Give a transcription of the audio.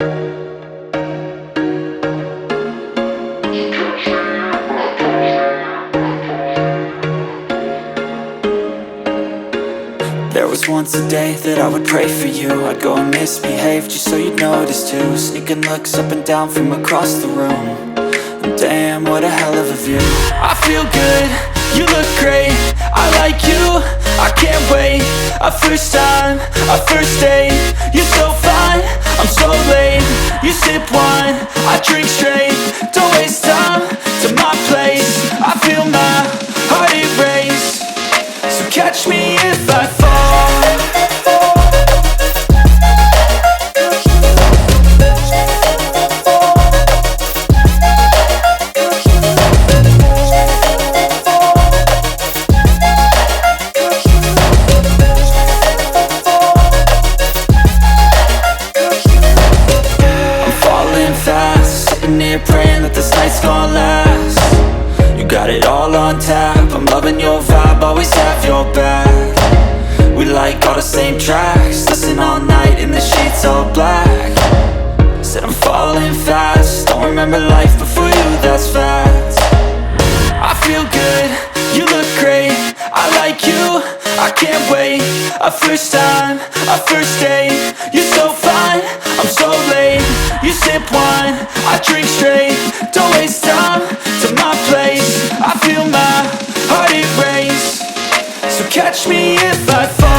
There was once a day that I would pray for you. I'd go and misbehave just so you'd notice too. Sneaking looks up and down from across the room. And damn, what a hell of a view. I feel good, you look great, I like you, I can't wait. A first time, a first date. You're so fine, I'm so late. You sip wine, I drink straight. Don't waste time to my place. I feel my heart erase. So catch me if I fall. Praying that this night's gonna last. You got it all on tap, I'm loving your vibe, always have your back. We like all the same tracks, listen all night in the sheets all black. Said I'm falling fast, don't remember life before you, that's fact. I feel good, you look great, I like you, I can't wait. A first time, a first date. You're so fine, I'm so late. You sip wine, I drink straight. Don't waste time to my place. I feel my heart erase. So catch me if I fall.